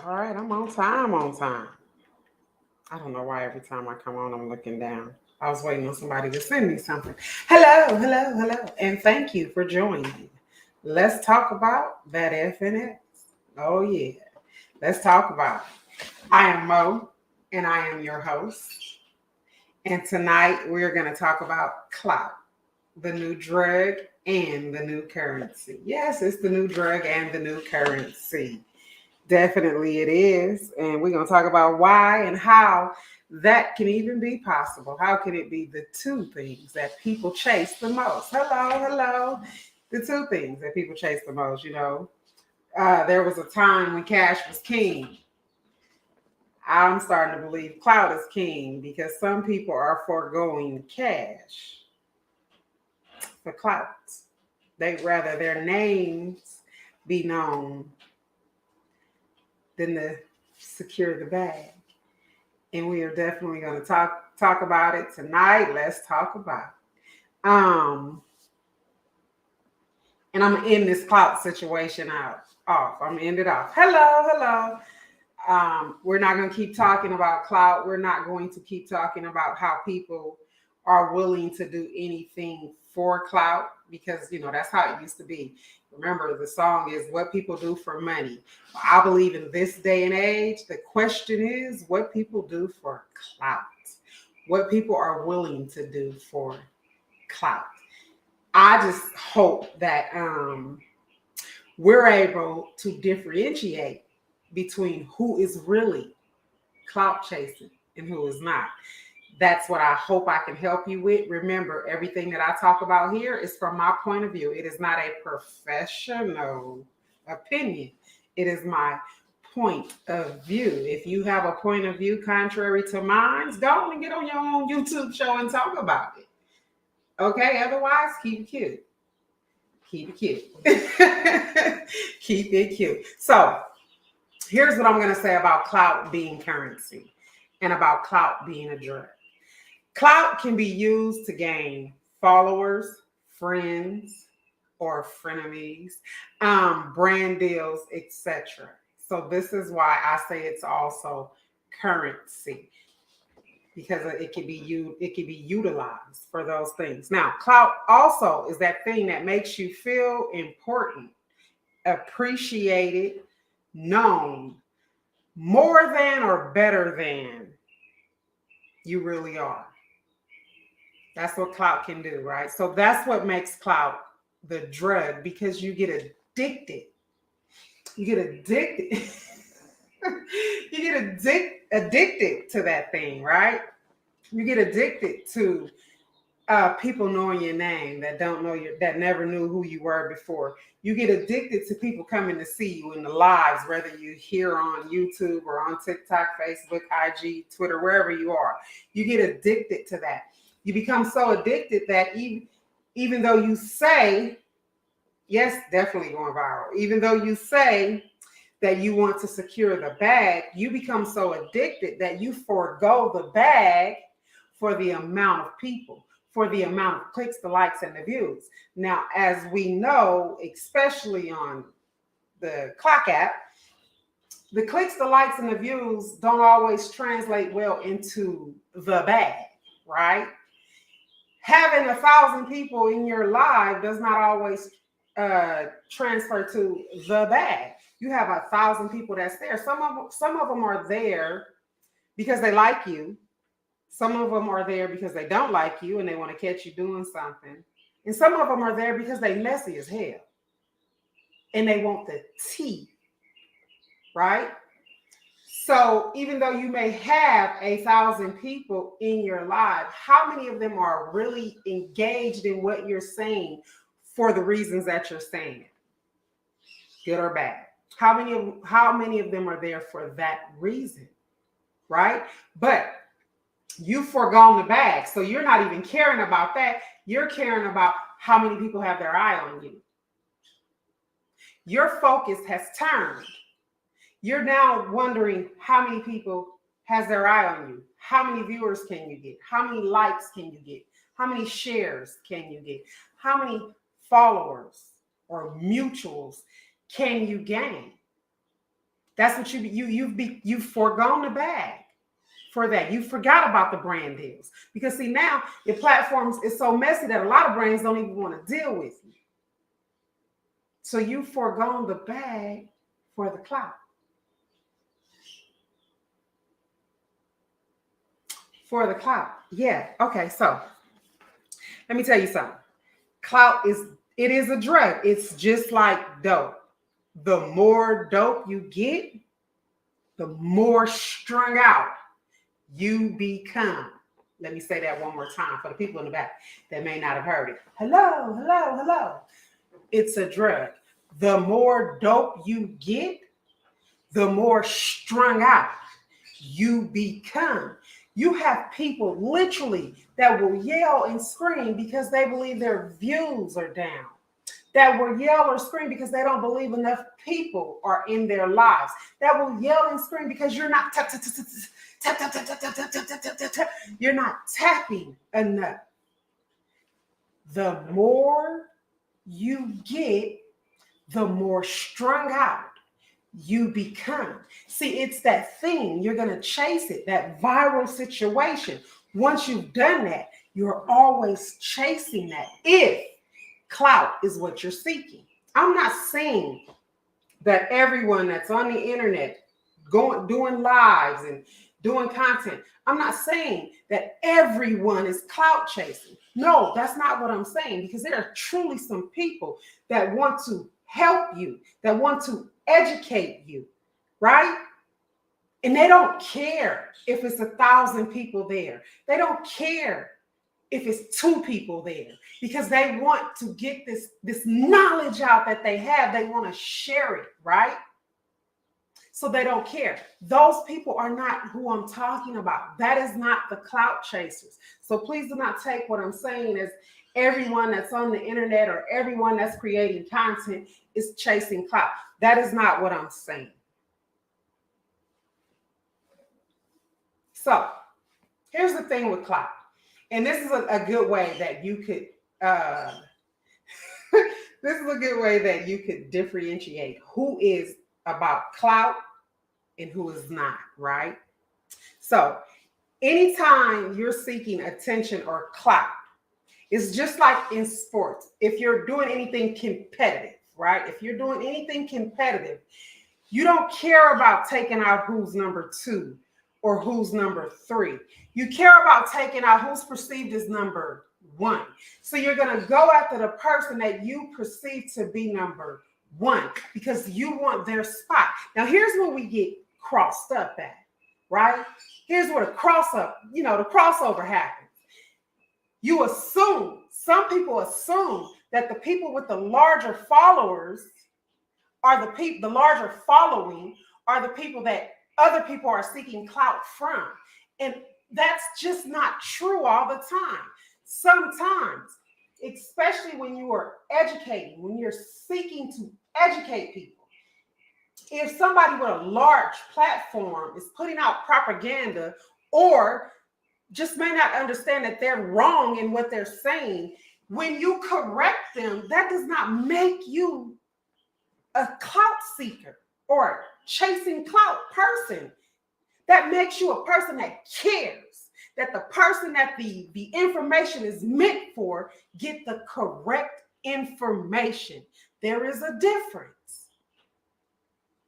All right, I'm on time, on time. I don't know why every time I come on, I'm looking down. I was waiting on somebody to send me something. Hello, hello, hello. And thank you for joining. Let's talk about that FNS. Oh, yeah. Let's talk about it. I am Mo, and I am your host. And tonight we're going to talk about Clout, the new drug and the new currency. Yes, it's the new drug and the new currency. Definitely it is. And we're going to talk about why and how that can even be possible. How can it be the two things that people chase the most? Hello, hello. The two things that people chase the most, There was a time when cash was king. I'm starting to believe clout is king because some people are foregoing cash for clout. They'd rather their names be known than to secure the bag. And we are definitely going to talk about it tonight. Let's talk about it. And I'm gonna end this clout situation off. I'm gonna end it off. Hello, hello. We're not going to keep talking about clout. We're not going to keep talking about how people are willing to do anything for clout because, that's how it used to be. Remember, the song is what people do for money. I believe in this day and age, the question is what people do for clout, what people are willing to do for clout. I just hope that we're able to differentiate between who is really clout chasing and who is not. That's what I hope I can help you with. Remember, everything that I talk about here is from my point of view. It is not a professional opinion. It is my point of view. If you have a point of view contrary to mine, go on and get on your own YouTube show and talk about it. Okay? Otherwise, keep it cute. Keep it cute. Keep it cute. So, here's what I'm going to say about clout being currency and about clout being a drug. Clout can be used to gain followers, friends, or frenemies, brand deals, etc. So this is why I say it's also currency because it can be utilized for those things. Now, clout also is that thing that makes you feel important, appreciated, known, more than or better than you really are. That's what clout can do, right? So that's what makes clout the drug because you get addicted. You get addicted. You get addicted to that thing, right? You get addicted to people knowing your name that never knew who you were before. You get addicted to people coming to see you in the lives, whether you're here on YouTube or on TikTok, Facebook, IG, Twitter, wherever you are. You get addicted to that. You become so addicted that even though you say, yes, definitely going viral, even though you say that you want to secure the bag, you become so addicted that you forego the bag for the amount of people, for the amount of clicks, the likes, and the views. Now, as we know, especially on the Clock app, the clicks, the likes, and the views don't always translate well into the bag, right? Having 1,000 people in your live does not always transfer to the bag. You have 1,000 people that's there. Some of them are there because they like you. Some of them are there because they don't like you and they want to catch you doing something. And some of them are there because they messy as hell and they want the tea, right? So even though you may have 1,000 people in your live, how many of them are really engaged in what you're saying for the reasons that you're saying it, good or bad? How many of them are there for that reason, right? But you've foregone the bag, so you're not even caring about that. You're caring about how many people have their eye on you. Your focus has turned. You're now wondering how many people has their eye on you. How many viewers can you get? How many likes can you get? How many shares can you get? How many followers or mutuals can you gain? That's what you've foregone the bag for that. You forgot about the brand deals because see now your platforms is so messy that a lot of brands don't even want to deal with you. So you've foregone the bag for the clout. For the clout. Yeah. Okay. So let me tell you something. Clout is a drug. It's just like dope. The more dope you get, the more strung out you become. Let me say that one more time for the people in the back that may not have heard it. Hello, hello, hello. It's a drug. The more dope you get, the more strung out you become. You have people literally that will yell and scream because they believe their views are down. That will yell or scream because they don't believe enough people are in their lives. That will yell and scream because you're not you're not tapping enough. The more you get, the more strung out you become. See, it's that thing. You're going to chase it, that viral situation. Once you've done that, you're always chasing that. If clout is what you're seeking. I'm not saying that everyone that's on the internet doing lives and doing content, I'm not saying that everyone is clout chasing. No, that's not what I'm saying, because there are truly some people that want to help you, that want to educate you, right? And they don't care if it's 1,000 people there. They don't care if it's 2 people there, because they want to get this knowledge out that they have. They want to share it, right? So they don't care. Those people are not who I'm talking about. That is not the clout chasers. So please do not take what I'm saying as everyone that's on the internet or everyone that's creating content is chasing clout. That is not what I'm saying. So here's the thing with clout. And this is a good way that you could, this is a good way that you could differentiate who is about clout and who is not, right? So anytime you're seeking attention or clout, it's just like in sports. If you're doing anything competitive, right? If you're doing anything competitive, you don't care about taking out who's number 2 or who's number 3. You care about taking out who's perceived as number 1. So you're going to go after the person that you perceive to be number 1 because you want their spot. Now, here's where we get crossed up at, right? Here's where the crossover happens. You assume, some people assume that the people with the larger followers are the larger following are the people that other people are seeking clout from. And that's just not true all the time. Sometimes, especially when you are educating, when you're seeking to educate people, if somebody with a large platform is putting out propaganda or just may not understand that they're wrong in what they're saying, when you correct them, that does not make you a clout seeker or chasing clout person. That makes you a person that cares, that the person that the information is meant for get the correct information. There is a difference.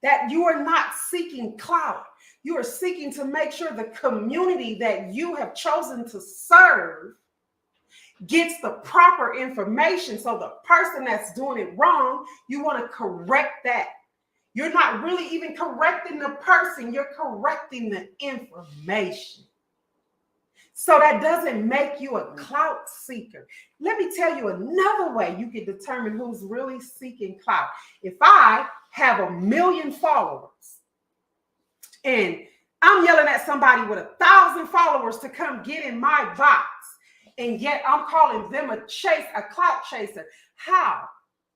That you are not seeking clout. You are seeking to make sure the community that you have chosen to serve gets the proper information. So the person that's doing it wrong, you want to correct that. You're not really even correcting the person, you're correcting the information. So that doesn't make you a clout seeker. Let me tell you another way you can determine who's really seeking clout. If I have 1 million followers and I'm yelling at somebody with 1,000 followers to come get in my box, and yet I'm calling them a clout chaser, how?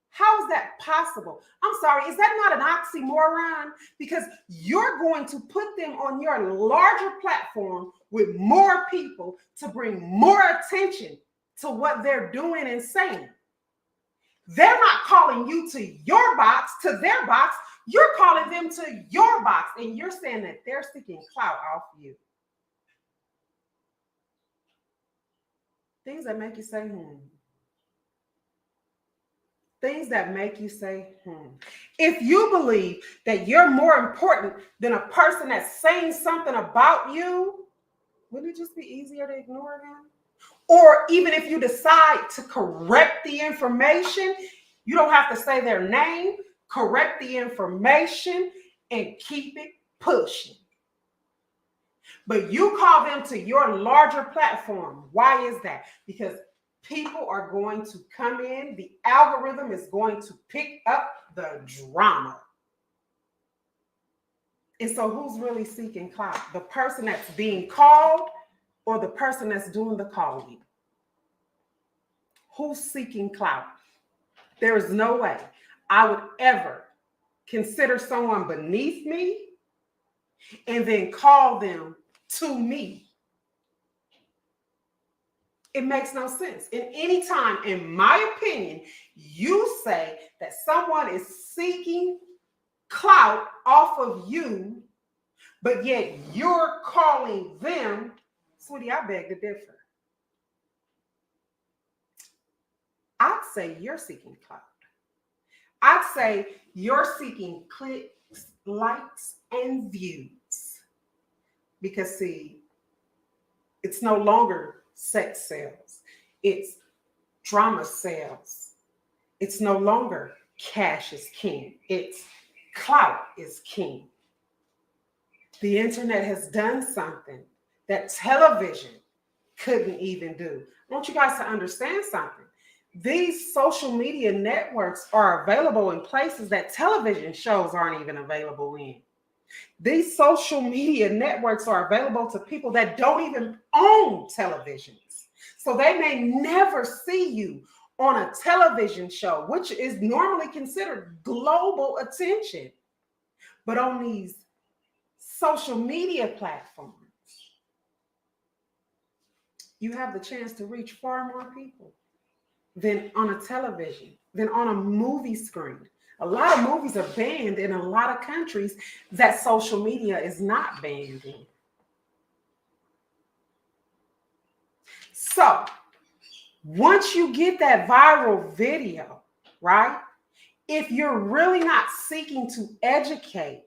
How is that possible? I'm sorry, is that not an oxymoron? Because you're going to put them on your larger platform with more people to bring more attention to what they're doing and saying. They're not calling you to your box, to their box. You're calling them to your box and you're saying that they're seeking clout off you. Things that make you say, Things that make you say, If you believe that you're more important than a person that's saying something about you, wouldn't it just be easier to ignore them? Or even if you decide to correct the information, you don't have to say their name, correct the information, and keep it pushing. But you call them to your larger platform. Why is that? Because people are going to come in. The algorithm is going to pick up the drama. And so who's really seeking clout? The person that's being called or the person that's doing the calling? Who's seeking clout? There is no way I would ever consider someone beneath me and then call them to me. It makes no sense. And anytime, in my opinion, you say that someone is seeking clout off of you, but yet you're calling them, sweetie, I beg to differ. I'd say you're seeking clout. I'd say you're seeking clicks, likes, and views. Because, see, it's no longer sex sales. It's drama sales. It's no longer cash is king. It's clout is king. The internet has done something that television couldn't even do. I want you guys to understand something. These social media networks are available in places that television shows aren't even available in. These social media networks are available to people that don't even own televisions. So they may never see you on a television show, which is normally considered global attention. But on these social media platforms, you have the chance to reach far more people than on a television, than on a movie screen. A lot of movies are banned in a lot of countries that social media is not banned in. So once you get that viral video, right? If you're really not seeking to educate,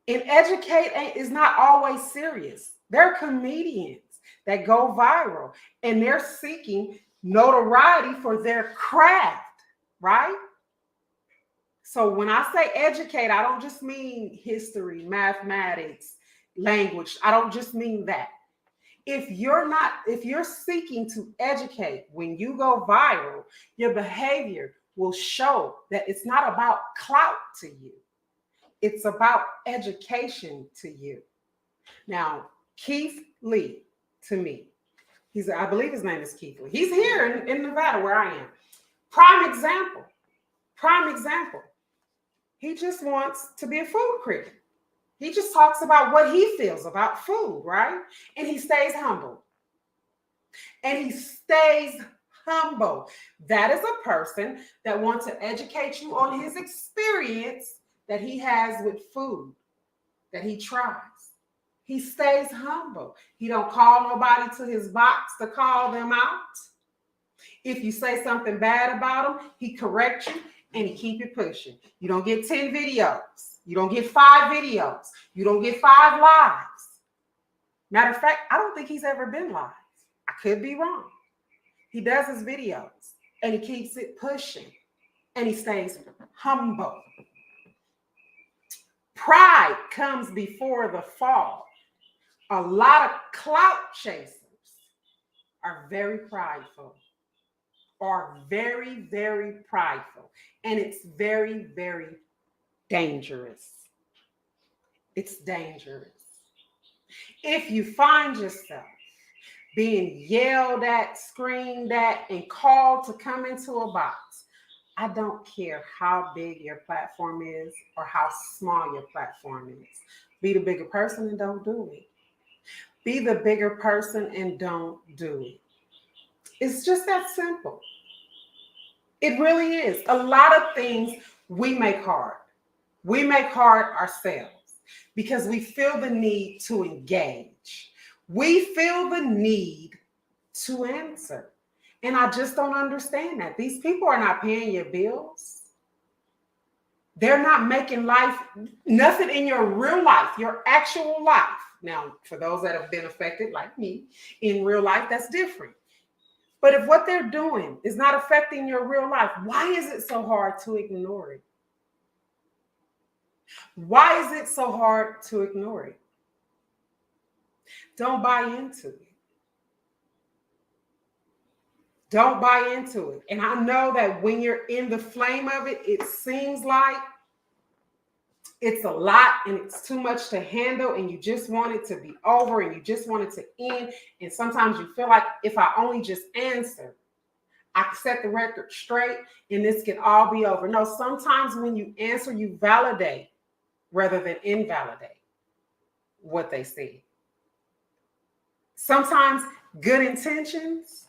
and educate is not always serious. There are comedians that go viral and they're seeking notoriety for their craft, right? So when I say educate, I don't just mean history, mathematics, language. I don't just mean that. If you're seeking to educate, when you go viral, your behavior will show that it's not about clout to you. It's about education to you. Now, Keith Lee, to me, I believe his name is Keith Lee. He's here in Nevada where I am. Prime example. He just wants to be a food critic. He just talks about what he feels about food, right? And he stays humble. That is a person that wants to educate you on his experience that he has with food, that he tries. He stays humble. He don't call nobody to his box to call them out. If you say something bad about him, he corrects you and he keep it pushing. You don't get 10 videos. You don't get 5 videos. You don't get 5 lives. Matter of fact, I don't think he's ever been live. I could be wrong. He does his videos and he keeps it pushing and he stays humble. Pride comes before the fall. A lot of clout chasers are very prideful. And it's very, very dangerous. It's dangerous. If you find yourself being yelled at, screamed at, and called to come into a box, I don't care how big your platform is or how small your platform is. Be the bigger person and don't do it. Be the bigger person and don't do it. It's just that simple. It really is. A lot of things we make hard. We make hard ourselves because we feel the need to engage. We feel the need to answer. And I just don't understand that. These people are not paying your bills. They're not making life, nothing in your real life, your actual life. Now, for those that have been affected like me in real life, that's different. But if what they're doing is not affecting your real life, why is it so hard to ignore it? Why is it so hard to ignore it? Don't buy into it. Don't buy into it. And I know that when you're in the flame of it, it seems like it's a lot and it's too much to handle and you just want it to be over and you just want it to end. And sometimes you feel like if I only just answer, I can set the record straight and this can all be over. No, sometimes when you answer, you validate rather than invalidate what they say. Sometimes good intentions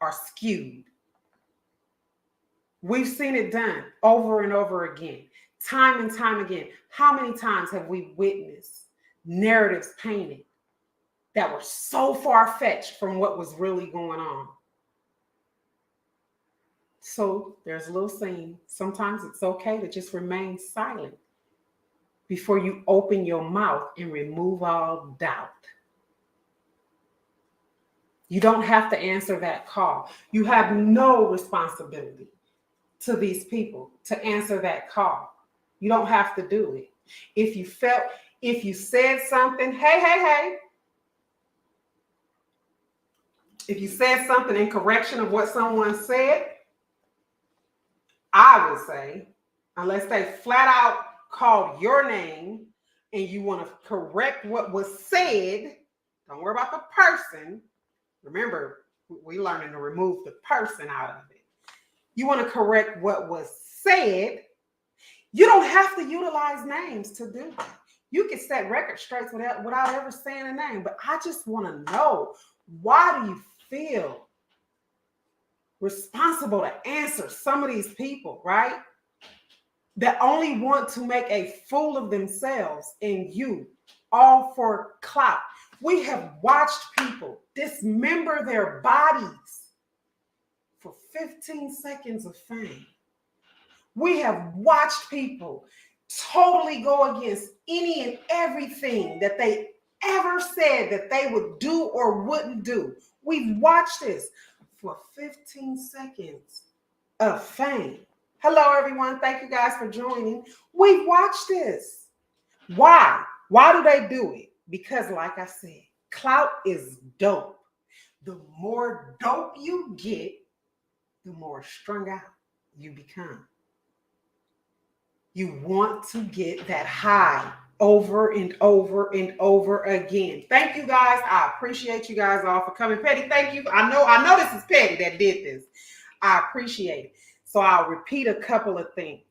are skewed. We've seen it done over and over again, time and time again. How many times have we witnessed narratives painted that were so far-fetched from what was really going on? So there's a little saying, sometimes it's okay to just remain silent before you open your mouth and remove all doubt. You don't have to answer that call. You have no responsibility to these people to answer that call. You don't have to do it. If you said something, hey. If you said something in correction of what someone said, I would say, unless they flat out called your name and you want to correct what was said, don't worry about the person. Remember, we're learning to remove the person out of it. You want to correct what was said. You don't have to utilize names to do that. You can set record straight without ever saying a name. But I just want to know, why do you feel responsible to answer some of these people, right? That only want to make a fool of themselves and you, all for clout. We have watched people dismember their bodies for 15 seconds of fame. We have watched people totally go against any and everything that they ever said that they would do or wouldn't do. We've watched this for 15 seconds of fame. Hello, everyone. Thank you guys for joining. We've watched this. Why? Why do they do it? Because, like I said, clout is dope. The more dope you get, the more strung out you become. You want to get that high over and over and over again. Thank you guys. I appreciate you guys all for coming. Petty, thank you. I know this is Petty that did this. I appreciate it. So I'll repeat a couple of things.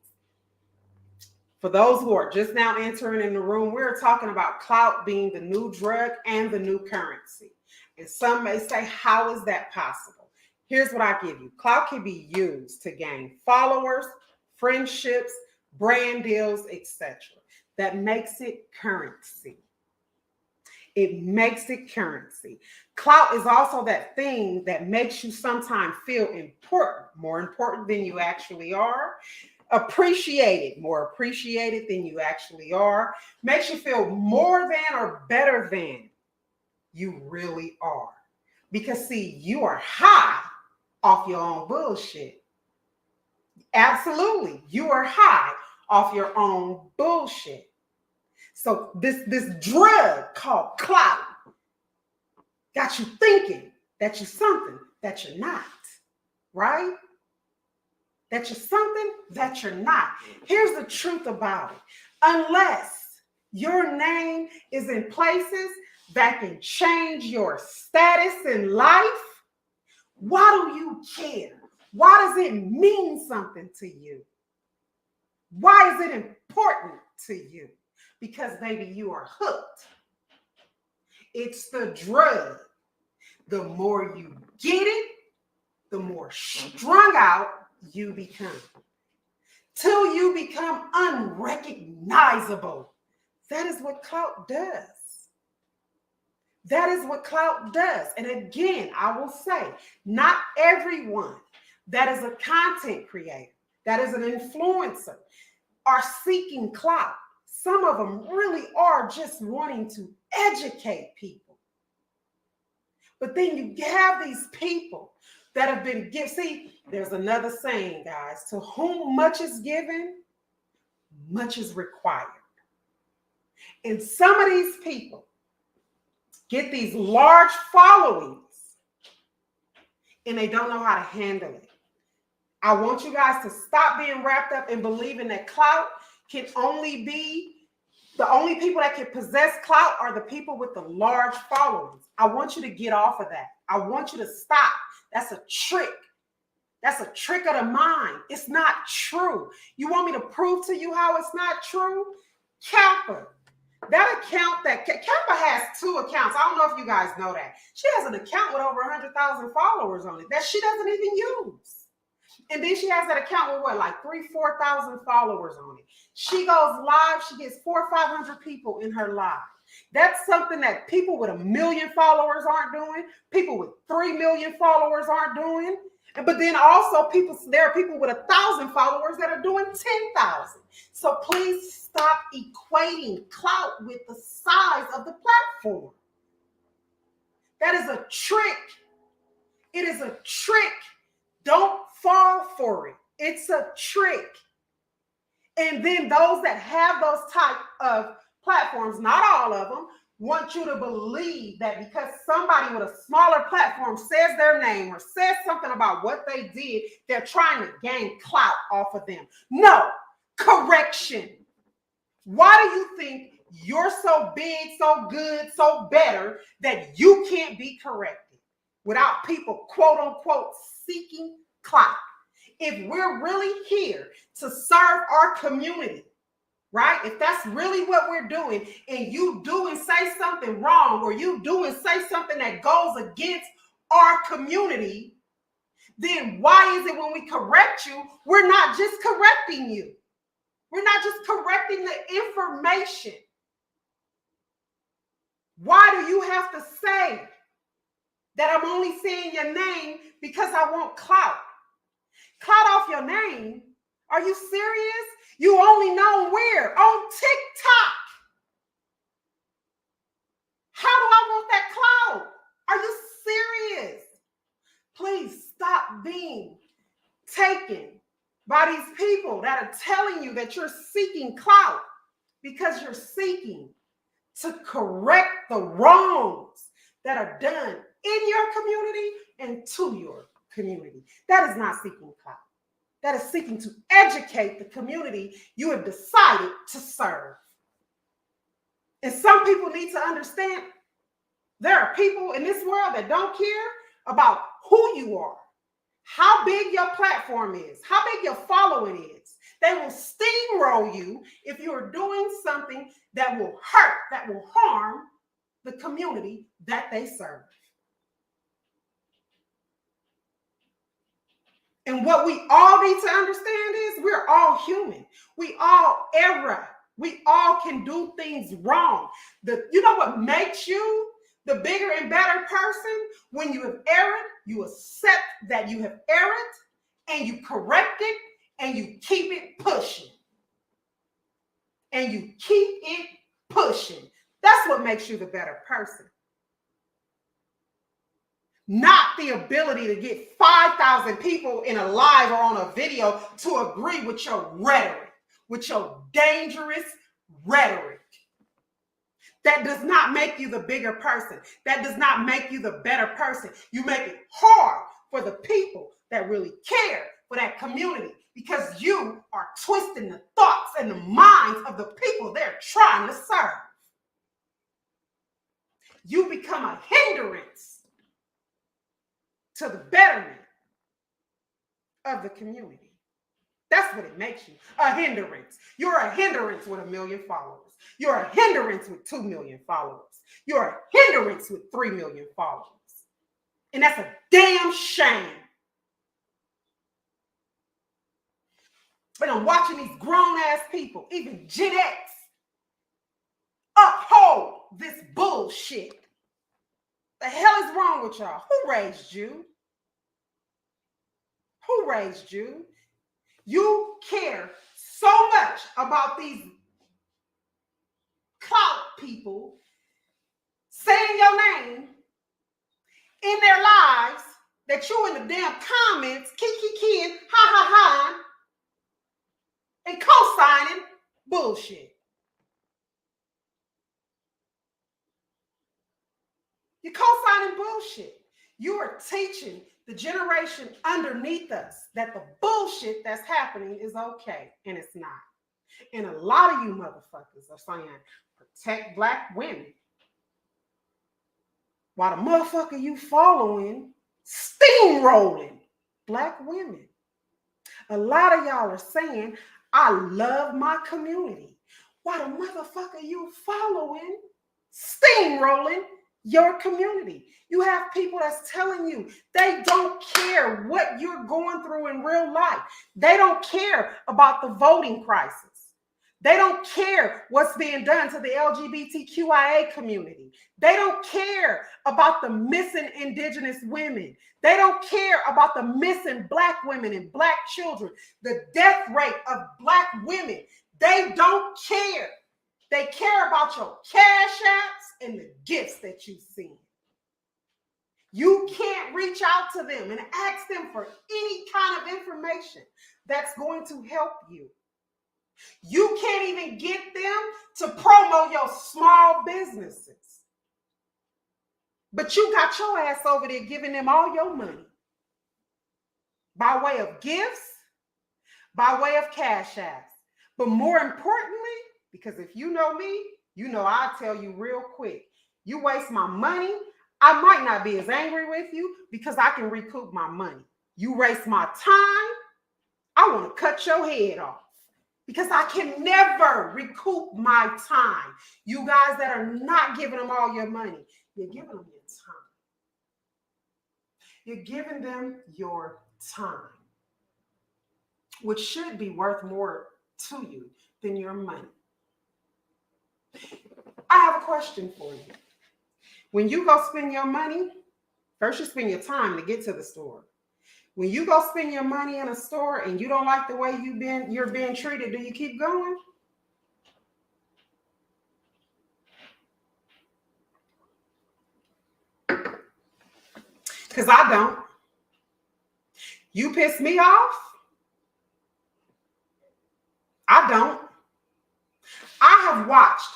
For those who are just now entering in the room, we're talking about clout being the new drug and the new currency. And some may say, how is that possible? Here's what I give you. Clout can be used to gain followers, friendships, brand deals, etc. That makes it currency. It makes it currency. Clout is also that thing that makes you sometimes feel important, more important than you actually are. Appreciated, more appreciated than you actually are. Makes you feel more than or better than you really are. Because see, you are high off your own bullshit. Absolutely. You are high off your own bullshit. So this drug called clout got you thinking that you're something that you're not, right? That you're something that you're not. Here's the truth about it. Unless your name is in places that can change your status in life, why do you care? Why does it mean something to you? Why is it important to you? Because, baby, you are hooked. It's the drug. The more you get it, the more strung out you become. till you become unrecognizable. That is what Clout does. That is what Clout does. And again, I will say, not everyone that is a content creator, that is an influencer, are seeking clout. Some of them really are just wanting to educate people. But then you have these people that have been given. See, there's another saying, guys, to whom much is given, much is required. And some of these people get these large followings and they don't know how to handle it. I want you guys to stop being wrapped up in believing that clout can only be, the only people that can possess clout are the people with the large followings. I want you to get off of that. I want you to stop. That's a trick. That's a trick of the mind. It's not true. You want me to prove to you how it's not true? Kappa. That account, that Kappa has 2 accounts. I don't know if you guys know that. She has an account with over 100,000 followers on it that she doesn't even use. And then she has that account with what, like 3,000-4,000 followers on it. She goes live. She gets 400 or 500 people in her live. That's something that people with 1 million followers aren't doing. People with 3 million followers aren't doing. But then also there are people with 1,000 followers that are doing 10,000. So please stop equating clout with the size of the platform. That is a trick. It is a trick. Don't fall for it. It's a trick. And then those that have those type of platforms, not all of them, want you to believe that because somebody with a smaller platform says their name or says something about what they did, they're trying to gain clout off of them. No, correction. Why do you think you're so big, so good, so better that you can't be corrected without people, quote unquote, seeking clout? If we're really here to serve our community, right? If that's really what we're doing, and you do and say something wrong, or you do and say something that goes against our community, then why is it when we correct you, we're not just correcting you? We're not just correcting the information. Why do you have to say that I'm only saying your name because I want clout? Clout off your name? Are you serious? You only know where? On TikTok. How do I want that clout? Are you serious? Please stop being taken by these people that are telling you that you're seeking clout because you're seeking to correct the wrongs that are done in your community and to your community. That is not seeking clout. That is seeking to educate the community you have decided to serve. And some people need to understand there are people in this world that don't care about who you are, how big your platform is, how big your following is. They will steamroll you if you're doing something that will hurt, that will harm the community that they serve. And what we all need to understand is we're all human. We all err. We all can do things wrong. You know what makes you the bigger and better person? When you have erred, you accept that you have erred and you correct it and you keep it pushing. And you keep it pushing. That's what makes you the better person. Not the ability to get 5,000 people in a live or on a video to agree with your rhetoric, with your dangerous rhetoric. That does not make you the bigger person. That does not make you the better person. You make it hard for the people that really care for that community because you are twisting the thoughts and the minds of the people they're trying to serve. You become a hindrance to the betterment of the community. That's what it makes you, a hindrance. You're a hindrance with 1 million followers. You're a hindrance with 2 million followers. You're a hindrance with 3 million followers. And that's a damn shame. But I'm watching these grown-ass people, even Gen X, uphold this bullshit. The hell is wrong with y'all? Who raised you? Who raised you? You care so much about these clout people saying your name in their lives that you in the damn comments, kikiing, ha ha ha, and co-signing bullshit. You're co-signing bullshit. You are teaching the generation underneath us that the bullshit that's happening is okay, and it's not. And a lot of you motherfuckers are saying, protect Black women. While the motherfucker you following, steamrolling Black women. A lot of y'all are saying, I love my community. While the motherfucker you following, steamrolling your community. You have people that's telling you they don't care what you're going through in real life. They don't care about the voting crisis. They don't care what's being done to the LGBTQIA community. They don't care about the missing Indigenous women. They don't care about the missing Black women and Black children, the death rate of Black women. They don't care. They care about your cash apps and the gifts that you send. You can't reach out to them and ask them for any kind of information that's going to help you. You can't even get them to promote your small businesses. But you got your ass over there giving them all your money by way of gifts, by way of cash apps. But more importantly, because if you know me, you know I'll tell you real quick. You waste my money, I might not be as angry with you because I can recoup my money. You waste my time, I want to cut your head off because I can never recoup my time. You guys that are not giving them all your money, you're giving them your time. You're giving them your time, which should be worth more to you than your money. I have a question for you. When you go spend your money, first you spend your time to get to the store. When you go spend your money in a store and you don't like the way you're being treated, do you keep going? Because I don't. You piss me off? I don't. I have watched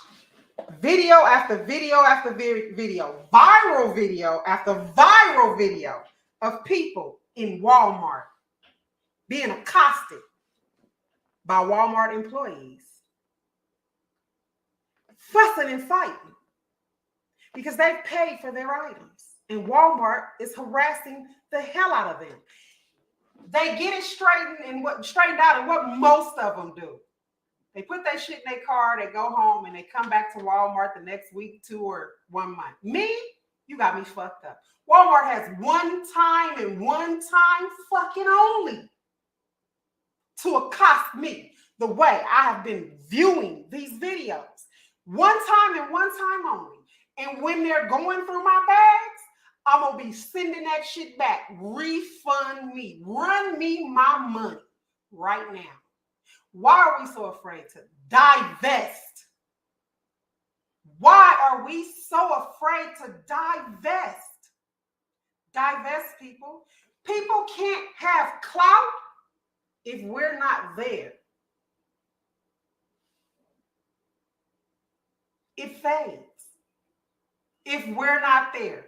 video after video after video, viral video after viral video of people in Walmart being accosted by Walmart employees, fussing and fighting because they've paid for their items, and Walmart is harassing the hell out of them. They get it straightened out, and what most of them do, they put that shit in their car, they go home, and they come back to Walmart the next week, 2 or 1 month. Me, you got me fucked up. Walmart has one time and one time fucking only to accost me the way I have been viewing these videos. One time and one time only. And when they're going through my bags, I'm going to be sending that shit back. Refund me. Run me my money right now. Why are we so afraid to divest? Why are we so afraid to divest? Divest, people. People can't have clout if we're not there. It fades if we're not there.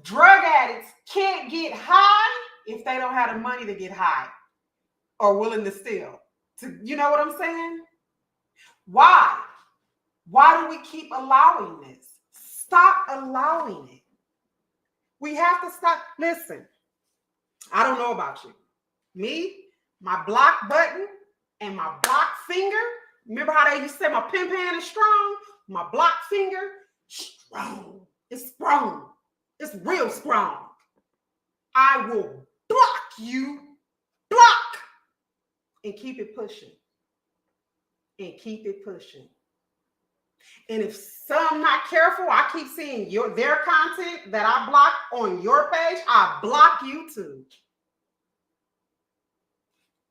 Drug addicts can't get high if they don't have the money to get high or willing to steal. You know what I'm saying? Why? Why do we keep allowing this? Stop allowing it. We have to stop. Listen, I don't know about you. Me, my block button and my block finger. Remember how they used to say my pimp hand is strong? My block finger, strong. It's strong. It's real strong. I will block you. Block. and keep it pushing. And keep it pushing. And if some not careful, I keep seeing their content that I block on your page, I block you too.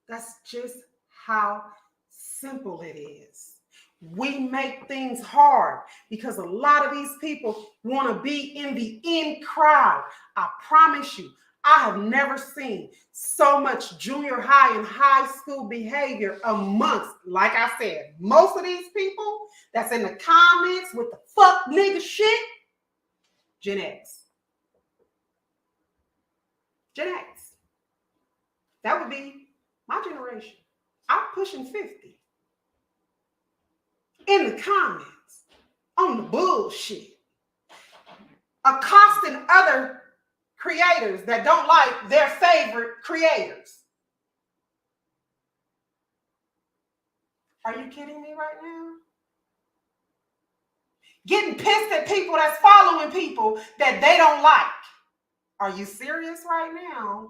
That's just how simple it is. We make things hard because a lot of these people want to be in the in crowd. I promise you, I have never seen so much junior high and high school behavior amongst, like I said, most of these people that's in the comments with the fuck nigga shit, Gen X. Gen X. That would be my generation. I'm pushing 50. In the comments, on the bullshit, accosting other creators that don't like their favorite creators. Are you kidding me right now? Getting pissed at people that's following people that they don't like. Are you serious right now?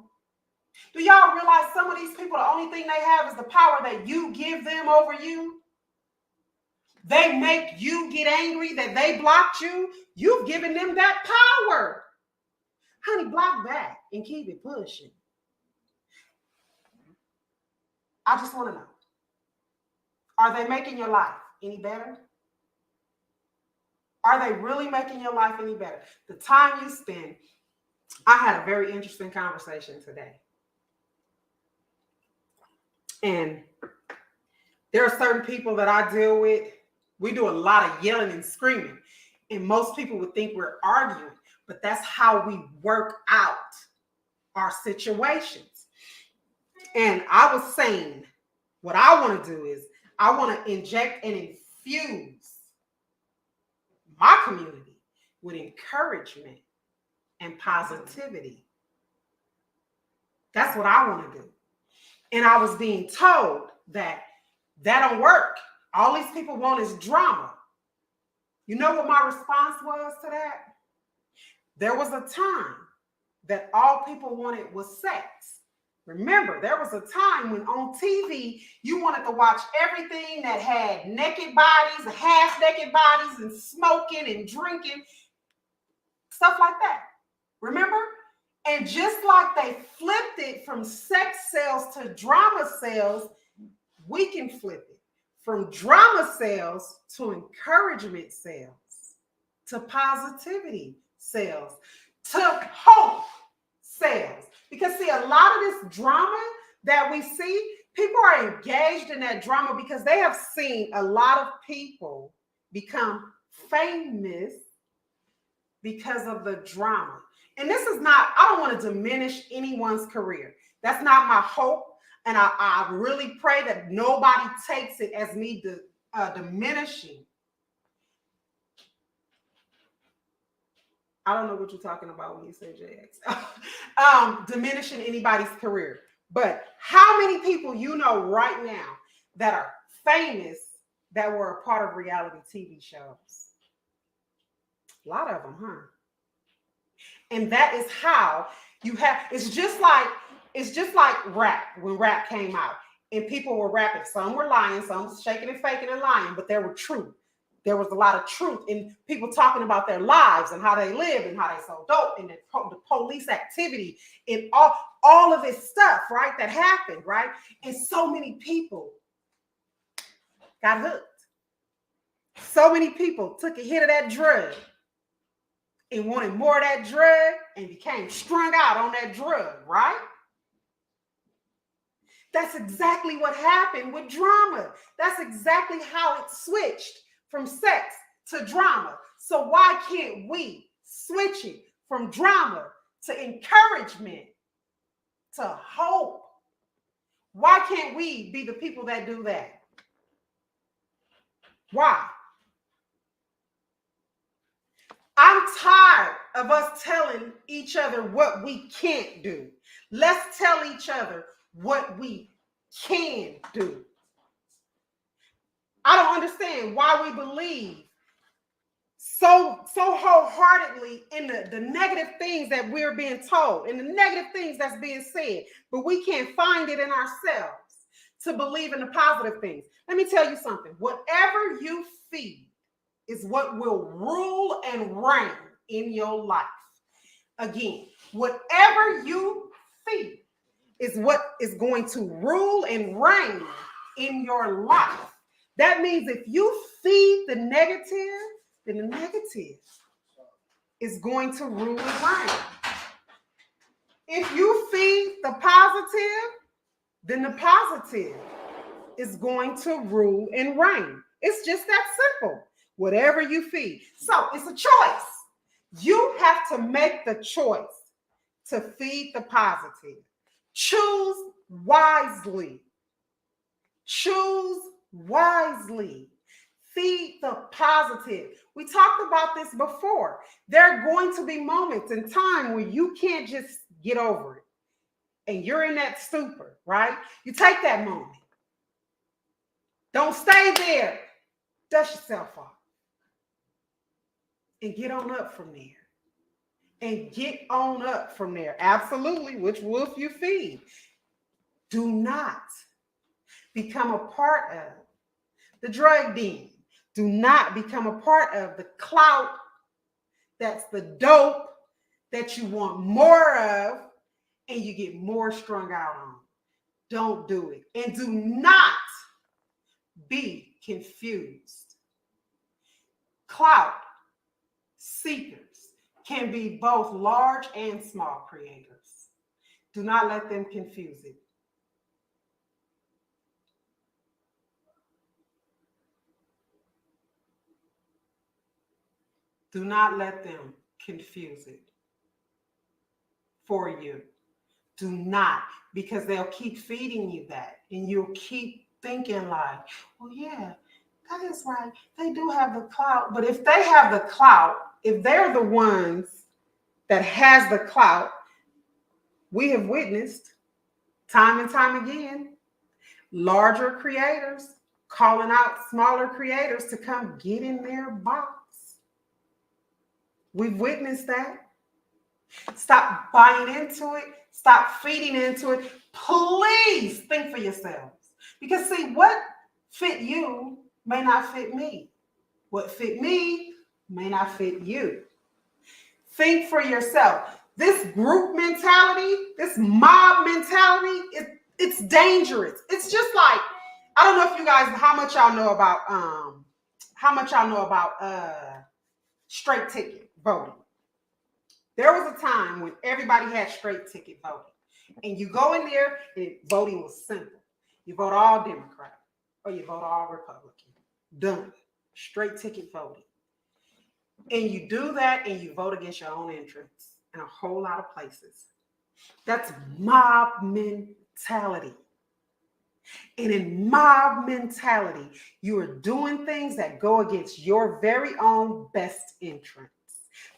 Do y'all realize some of these people, the only thing they have is the power that you give them over you? They make you get angry that they blocked you. You've given them that power. Honey, block back and keep it pushing. I just want to know, are they making your life any better? Are they really making your life any better? The time you spend, I had a very interesting conversation today. And there are certain people that I deal with. We do a lot of yelling and screaming. And most people would think we're arguing, but that's how we work out our situations. And I was saying, what I want to do is I want to inject and infuse my community with encouragement and positivity. That's what I want to do. And I was being told that don't work. All these people want is drama. You know what my response was to that? There was a time that all people wanted was sex. Remember, there was a time when on TV, you wanted to watch everything that had naked bodies, half-naked bodies, and smoking and drinking, stuff like that. Remember? And just like they flipped it from sex sales to drama sales, we can flip it from drama sales to encouragement sales, to positivity sales, to hope sales. Because see, a lot of this drama that we see, people are engaged in that drama because they have seen a lot of people become famous because of the drama. And this is not, I don't want to diminish anyone's career. That's not my hope. And I really pray that nobody takes it as me diminishing. I don't know what you're talking about when you say JX. Diminishing anybody's career. But how many people you know right now that are famous that were a part of reality TV shows? A lot of them, huh? And that is how you have, it's just like rap, when rap came out and people were rapping. Some were lying, some shaking and faking and lying, but there were truth. There was a lot of truth in people talking about their lives and how they lived and how they sold dope and the police activity and all of this stuff, right, that happened, right? And so many people got hooked. So many people took a hit of that drug and wanted more of that drug and became strung out on that drug, right? That's exactly what happened with drama. That's exactly how it switched from sex to drama. So why can't we switch it from drama to encouragement, to hope? Why can't we be the people that do that? Why? I'm tired of us telling each other what we can't do. Let's tell each other what we can do. I don't understand why we believe so wholeheartedly in the negative things that we're being told and the negative things that's being said, but we can't find it in ourselves to believe in the positive things. Let me tell you something. Whatever you feed is what will rule and reign in your life. Again, whatever you feed is what is going to rule and reign in your life. That means if you feed the negative, then the negative is going to rule and reign. If you feed the positive, then the positive is going to rule and reign. It's just that simple. Whatever you feed. So it's a choice. You have to make the choice to feed the positive. Choose wisely. Choose wisely. Feed the positive. We talked about this before. There are going to be moments in time where you can't just get over it. And you're in that stupor, right? You take that moment. Don't stay there. Dust yourself off. And get on up from there. And get on up from there. Absolutely. Which wolf you feed. Do not become a part of the drug den. Do not become a part of the clout. That's the dope that you want more of and you get more strung out on. Don't do it. And do not be confused. Clout seekers can be both large and small creators. Do not let them confuse it. Do not let them confuse it for you. Do not, because they'll keep feeding you that and you'll keep thinking like, well, yeah, that is right. They do have the clout. But if they have the clout, if they're the ones that has the clout, we have witnessed time and time again, larger creators calling out smaller creators to come get in their box. We've witnessed that. Stop buying into it. Stop feeding into it. Please think for yourselves. Because see, what fit you may not fit me. What fit me may not fit you. Think for yourself. This group mentality, this mob mentality, it's dangerous. It's just like, I don't know if you guys, how much y'all know about straight ticket voting. There was a time when everybody had straight ticket voting. And you go in there and voting was simple. You vote all Democrat or you vote all Republican. Done. Straight ticket voting. And you do that and you vote against your own interests in a whole lot of places. That's mob mentality. And in mob mentality, you are doing things that go against your very own best interests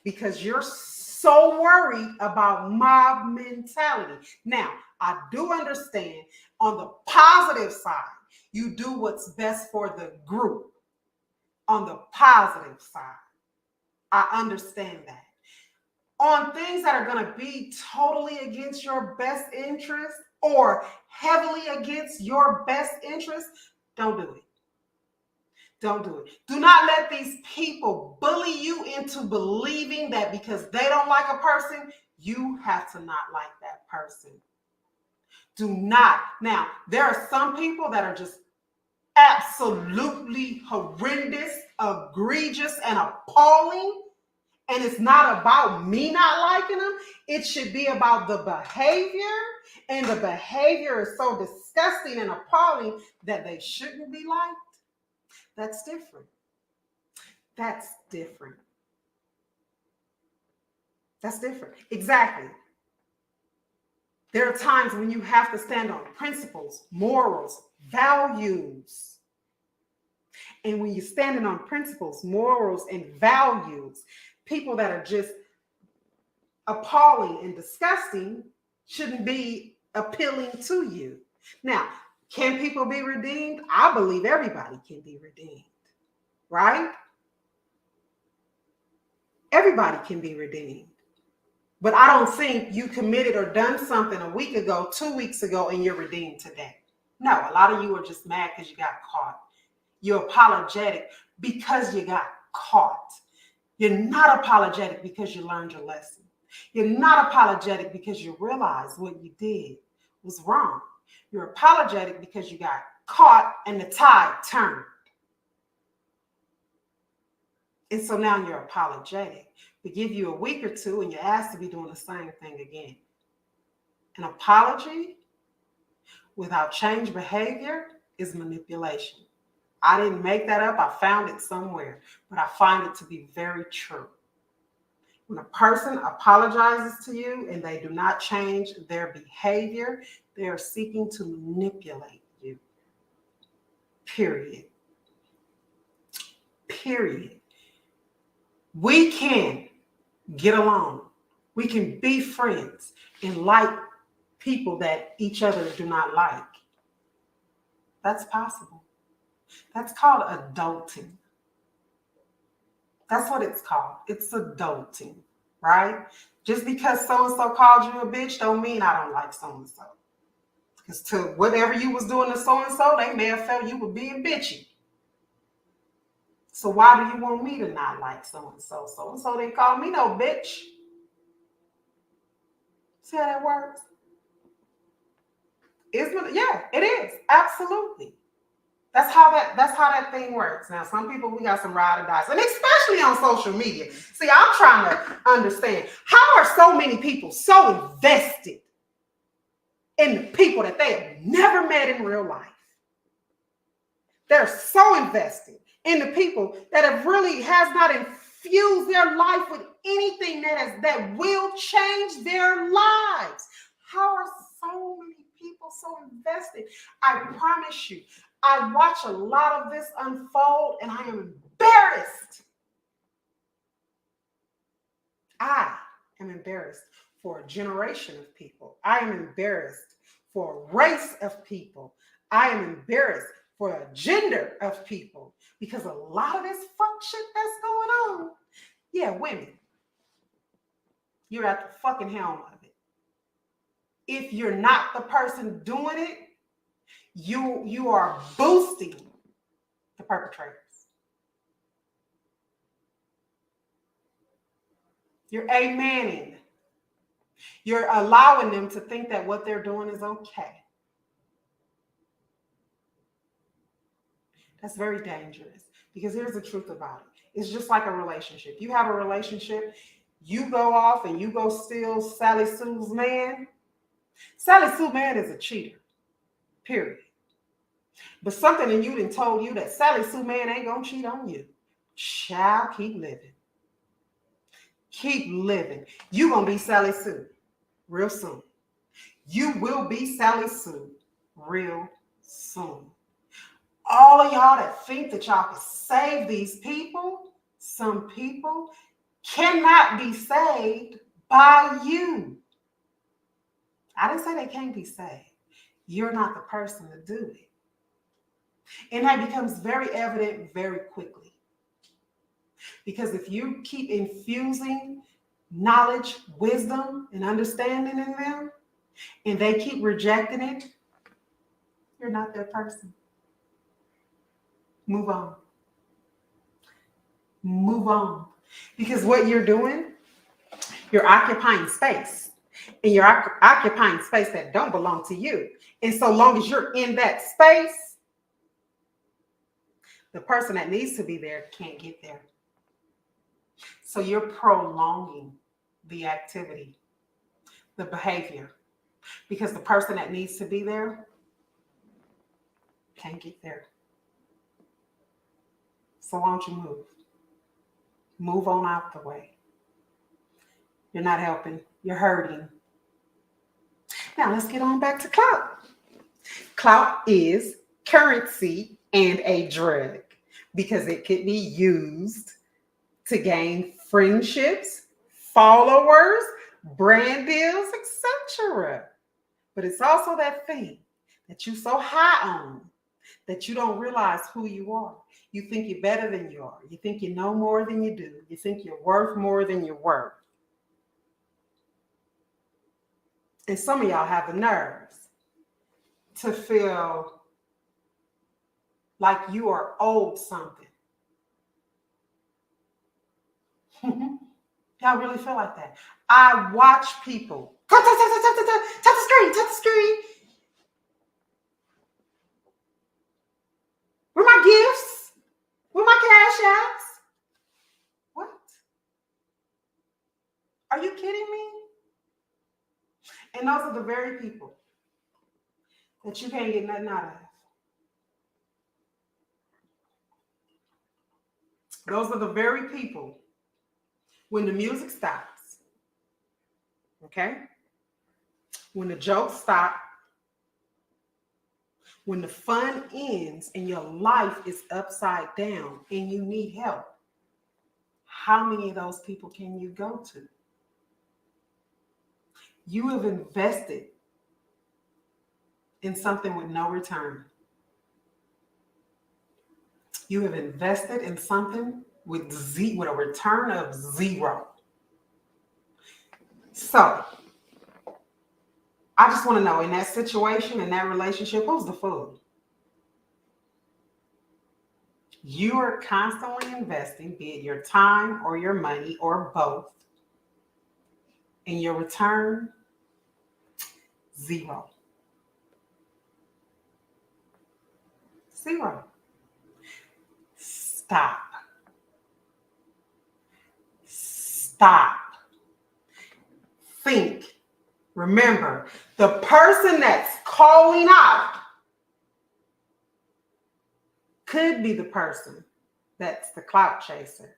because you're so worried about mob mentality. Now, I do understand on the positive side, you do what's best for the group. On the positive side, I understand that. On things that are going to be totally against your best interest or heavily against your best interest, don't do it. Don't do it. Do not let these people bully you into believing that because they don't like a person, you have to not like that person. Do not. Now, there are some people that are just absolutely horrendous, egregious, and appalling. And it's not about me not liking them. It should be about the behavior. And the behavior is so disgusting and appalling that they shouldn't be liked. That's different. That's different. That's different. Exactly. There are times when you have to stand on principles, morals, values. And when you're standing on principles, morals, and values, people that are just appalling and disgusting shouldn't be appealing to you. Now, can people be redeemed? I believe everybody can be redeemed, right? Everybody can be redeemed. But I don't think you committed or done something a week ago, 2 weeks ago, and you're redeemed today. No, a lot of you are just mad because you got caught. You're apologetic because you got caught. You're not apologetic because you learned your lesson. You're not apologetic because you realized what you did was wrong. You're apologetic because you got caught and the tide turned. And so now you're apologetic. We give you a week or two and you're asked to be doing the same thing again. An apology without change behavior is manipulation. I didn't make that up. I found it somewhere, but I find it to be very true. When a person apologizes to you and they do not change their behavior, they are seeking to manipulate you. Period. Period. We can get along. We can be friends and like people that each other do not like. That's possible. That's called adulting. That's what it's called. It's adulting, right? Just because so-and-so called you a bitch don't mean I don't like so-and-so. Because to whatever you was doing to so-and-so, they may have felt you were being bitchy. So why do you want me to not like so-and-so? So-and-so didn't call me no bitch. See how that works? Yeah, it is. Absolutely. That's how that thing works. Now, some people, we got some ride or dies, and especially on social media. See, I'm trying to understand, how are so many people so invested in the people that they have never met in real life? They're so invested in the people that has not infused their life with anything that will change their lives. How are so many people so invested? I promise you, I watch a lot of this unfold and I am embarrassed. I am embarrassed for a generation of people. I am embarrassed for a race of people. I am embarrassed for a gender of people because a lot of this fuck shit that's going on. Yeah, women, you're at the fucking helm of it. If you're not the person doing it, you are boosting the perpetrators. You're amening. You're allowing them to think that what they're doing is okay. That's very dangerous because here's the truth about it. It's just like a relationship. You have a relationship, you go off and you go steal Sally Sue's man. Sally Sue man is a cheater, period. But something in you done told you that Sally Sue man ain't gonna cheat on you. Child, keep living. Keep living. You gonna be Sally Sue real soon. You will be Sally Sue real soon. All of y'all that think that y'all can save these people, some people cannot be saved by you. I didn't say they can't be saved. You're not the person to do it. And that becomes very evident very quickly. Because if you keep infusing knowledge, wisdom, and understanding in them, and they keep rejecting it, you're not their person. Move on. Move on. Because what you're doing, you're occupying space. And you're occupying space that don't belong to you. And so long as you're in that space, the person that needs to be there can't get there. So you're prolonging the activity, the behavior, because the person that needs to be there can't get there. So why don't you move? Move on out the way. You're not helping. You're hurting. Now let's get on back to Clout. Clout is currency and a drug because it could be used to gain friendships, followers, brand deals, etc. But it's also that thing that you're so high on that you don't realize who you are. You think you're better than you are. You think you know more than you do. You think you're worth more than you're worth. And some of y'all have the nerves to feel like you are owed something. Y'all really feel like that? I watch people. Tap the screen, tap the screen. Where my gifts? Where my cash apps? What? Are you kidding me? And those are the very people that you can't get nothing out of. Those are the very people, when the music stops, okay? When the jokes stop, when the fun ends and your life is upside down and you need help, how many of those people can you go to? You have invested in something with no return. You have invested in something with a return of zero. So, I just want to know, in that situation, in that relationship, who's the fool? You are constantly investing, be it your time or your money or both, and your return, zero. Zero. Stop. Stop. Think. Remember, the person that's calling out could be the person that's the clout chaser.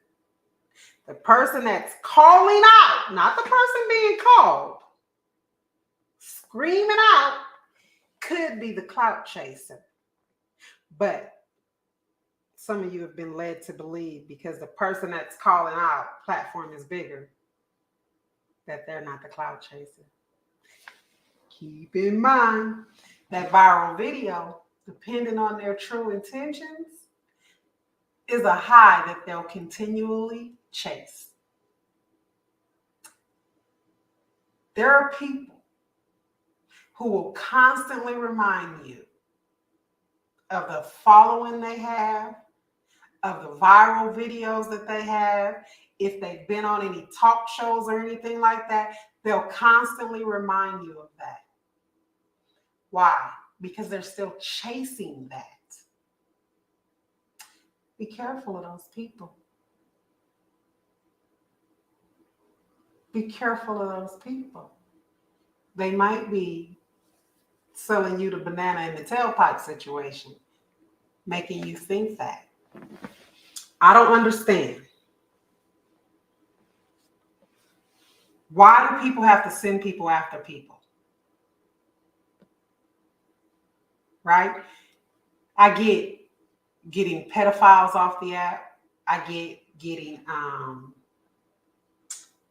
The person that's calling out, not the person being called, screaming out, could be the clout chaser. But some of you have been led to believe, because the person that's calling out platform is bigger, that they're not the clout chaser. Keep in mind that viral video, depending on their true intentions, is a high that they'll continually chase. There are people who will constantly remind you of the following they have, of the viral videos that they have. If they've been on any talk shows or anything like that, they'll constantly remind you of that. Why? Because they're still chasing that. Be careful of those people. Be careful of those people. They might be selling you the banana in the tailpipe situation, making you think that. I don't understand. Why do people have to send people after people? Right? I get getting pedophiles off the app. I get getting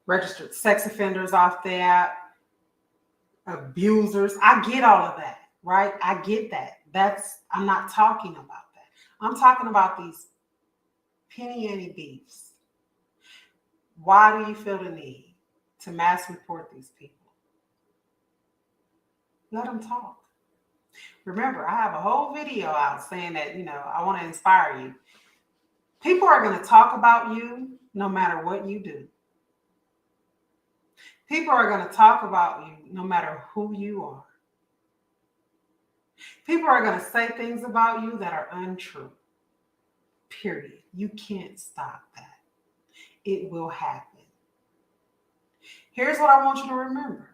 registered sex offenders off the app, abusers. I get all of that, right? I get that. I'm not talking about that. I'm talking about these penny ante beefs. Why do you feel the need to mass report these people? Let them talk. Remember, I have a whole video out saying that, I want to inspire you. People are going to talk about you no matter what you do. People are going to talk about you no matter who you are. People are going to say things about you that are untrue. Period. You can't stop that. It will happen. Here's what I want you to remember.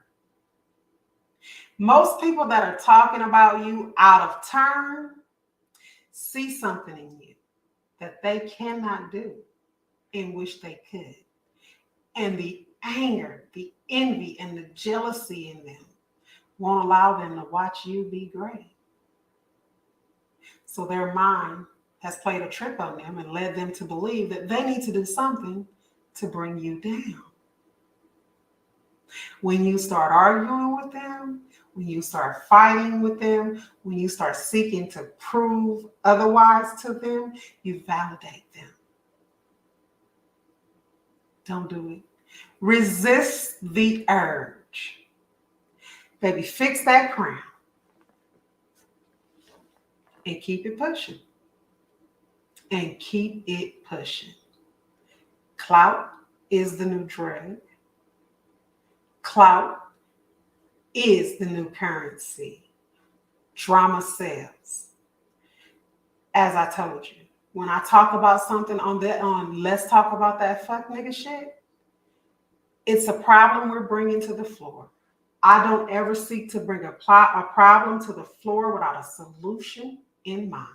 Most people that are talking about you out of turn see something in you that they cannot do and wish they could. And the anger, the envy, and the jealousy in them won't allow them to watch you be great. So their mind has played a trick on them and led them to believe that they need to do something to bring you down. When you start arguing with them, when you start fighting with them, when you start seeking to prove otherwise to them, you validate them. Don't do it. Resist the urge. Baby, fix that crown. and keep it pushing. And keep it pushing. Clout is the new drug. Clout is the new currency. Drama sells. As I told you, when I talk about something on Let's Talk About That Fuck Nigga Shit, it's a problem we're bringing to the floor. I don't ever seek to bring a problem to the floor without a solution in mind.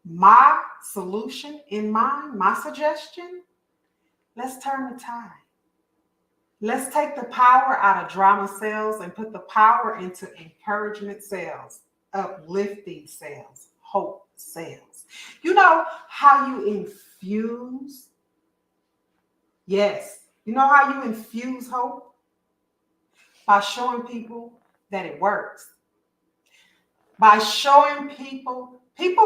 My solution in mind, my suggestion, let's turn the tide. Let's take the power out of drama sales and put the power into encouragement sales, uplifting sales, hope sales. You know how you infuse? Yes. You know how you infuse hope? By showing people that it works. By showing people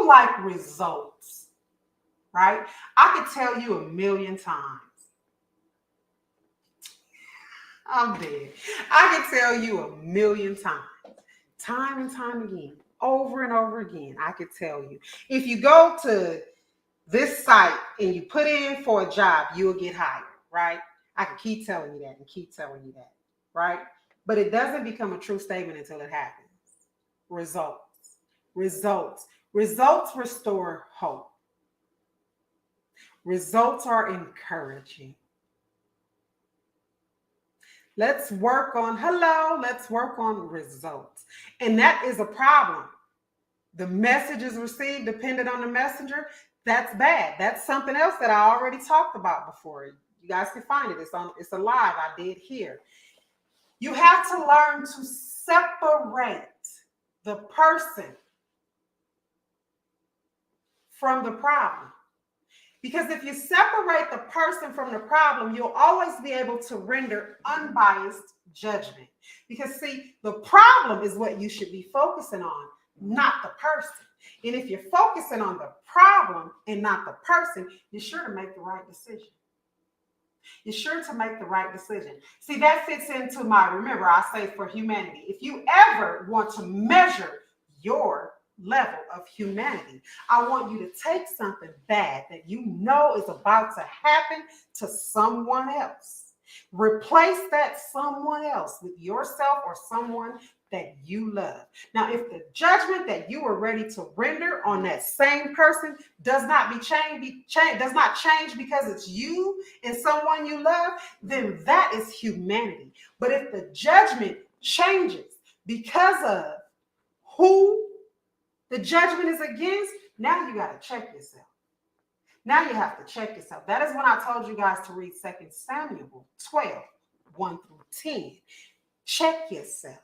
like results, right? I could tell you a million times. I'm dead. I can tell you a million times, time and time again, over and over again. I could tell you. If you go to this site and you put in for a job, you'll get hired, right? I can keep telling you that and keep telling you that, right? But it doesn't become a true statement until it happens. Results. Results restore hope. Results are encouraging. Let's work on results. And that is a problem. The message is received dependent on the messenger. That's bad. That's something else that I already talked about before. You guys can find it. It's a live I did here. You have to learn to separate the person from the problem. Because if you separate the person from the problem, you'll always be able to render unbiased judgment. Because see, the problem is what you should be focusing on, not the person. And if you're focusing on the problem and not the person, you're sure to make the right decision. You're sure to make the right decision. See, that fits into remember, I say for humanity. If you ever want to measure your level of humanity, I want you to take something bad that you know is about to happen to someone else. Replace that someone else with yourself or someone that you love. Now, if the judgment that you are ready to render on that same person does not change because it's you and someone you love, then that is humanity. But if the judgment changes because of who the judgment is against, now you got to check yourself. Now you have to check yourself. That is when I told you guys to read 2 Samuel 12, 1 through 10. Check yourself.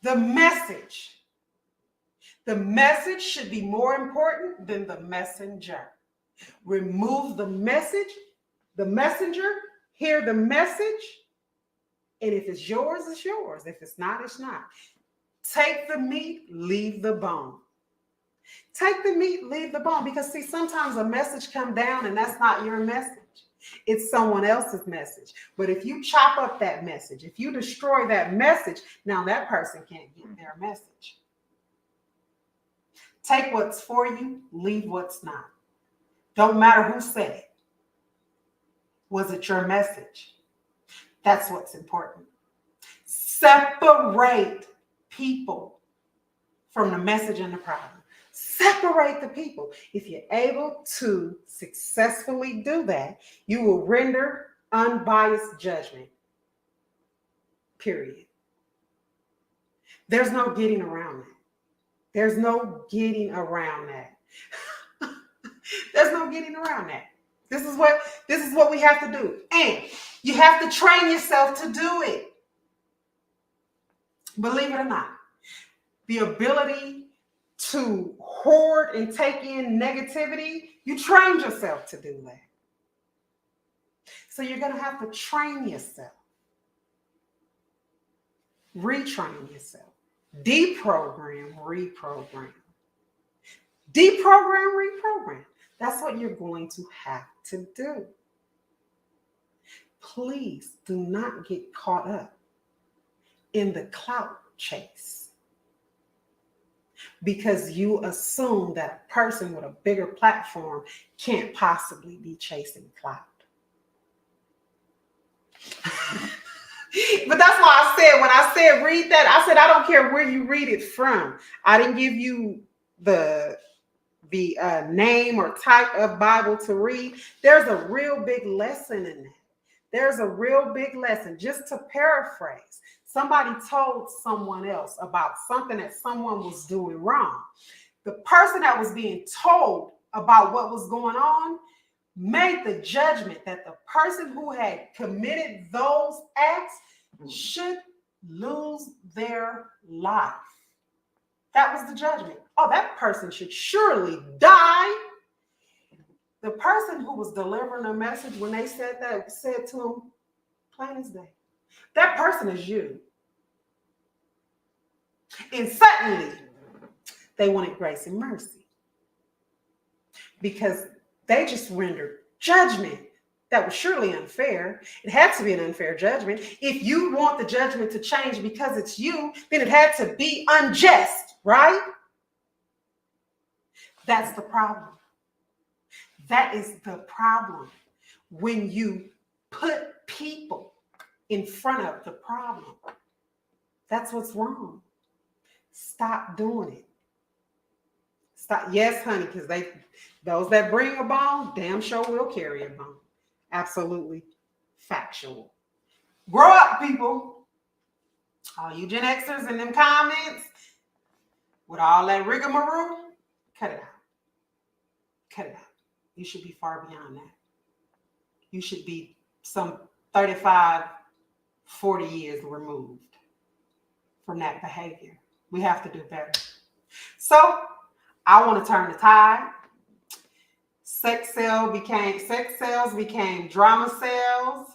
The message should be more important than the messenger. Remove the message, the messenger, hear the message, and if it's yours, it's yours. If it's not, it's not. Take the meat, leave the bone. Take the meat, leave the bone. Because see, sometimes a message comes down and that's not your message. It's someone else's message. But if you chop up that message, if you destroy that message, now that person can't get their message. Take what's for you, leave what's not. Don't matter who said it. Was it your message? That's what's important. Separate people from the message and the problem. Separate the people. If you're able to successfully do that, you will render unbiased judgment. Period. There's no getting around that. There's no getting around that. There's no getting around that. This is what we have to do. And you have to train yourself to do it. Believe it or not, the ability to hoard and take in negativity, you trained yourself to do that. So you're going to have to train yourself. Retrain yourself. Deprogram, reprogram. Deprogram, reprogram. That's what you're going to have to do. Please do not get caught up in the clout chase. because you assume that a person with a bigger platform can't possibly be chasing clout. But that's why I said, when I said read that, I said I don't care where you read it from. I didn't give you the name or type of Bible to read. There's a real big lesson in that. There's a real big lesson. Just to paraphrase, somebody told someone else about something that someone was doing wrong. The person that was being told about what was going on made the judgment that the person who had committed those acts should lose their life. That was the judgment. Oh, that person should surely die. The person who was delivering the message, when they said that, said to him, plain as day, that person is you. And suddenly, they wanted grace and mercy because they just rendered judgment that was surely unfair. It had to be an unfair judgment. If you want the judgment to change because it's you, then it had to be unjust, right? That's the problem. That is the problem. When you put people in front of the problem, that's what's wrong. Stop doing it. Stop. Yes, honey, because those that bring a bone, damn sure will carry a bone. Absolutely factual. Grow up, people. All you Gen Xers in them comments with all that rigmarole, cut it out. Cut it out. You should be far beyond that. You should be some 35, 40 years removed from that behavior. We have to do better. So I want to turn the tide. Sex cells became drama cells.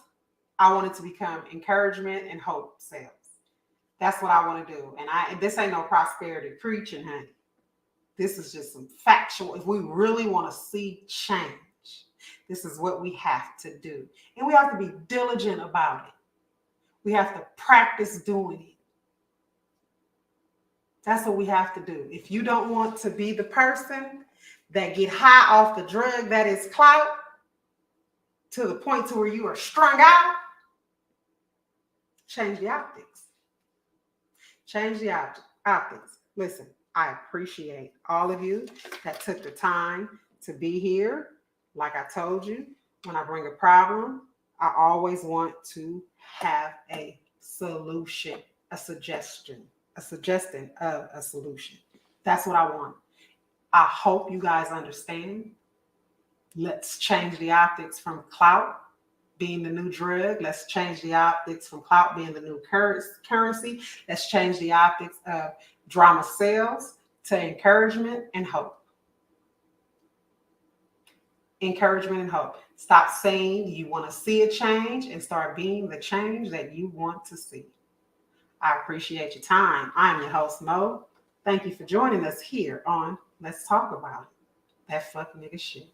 I want it to become encouragement and hope cells. That's what I want to do. And this ain't no prosperity preaching, honey. This is just some factual. If we really want to see change, this is what we have to do. And we have to be diligent about it. We have to practice doing it. That's what we have to do. If you don't want to be the person that get high off the drug that is clout to the point to where you are strung out, change the optics. Change the optics. Listen, I appreciate all of you that took the time to be here. Like I told you, when I bring a problem, I always want to have a solution, a suggestion of a solution. That's what I want. I hope you guys understand. Let's change the optics from clout being the new drug. Let's change the optics from clout being the new currency. Let's change the optics of drama sales to encouragement and hope. Encouragement and hope. Stop saying you want to see a change and start being the change that you want to see. I appreciate your time. I'm your host, Mo. Thank you for joining us here on Let's Talk About It. That fuck nigga shit.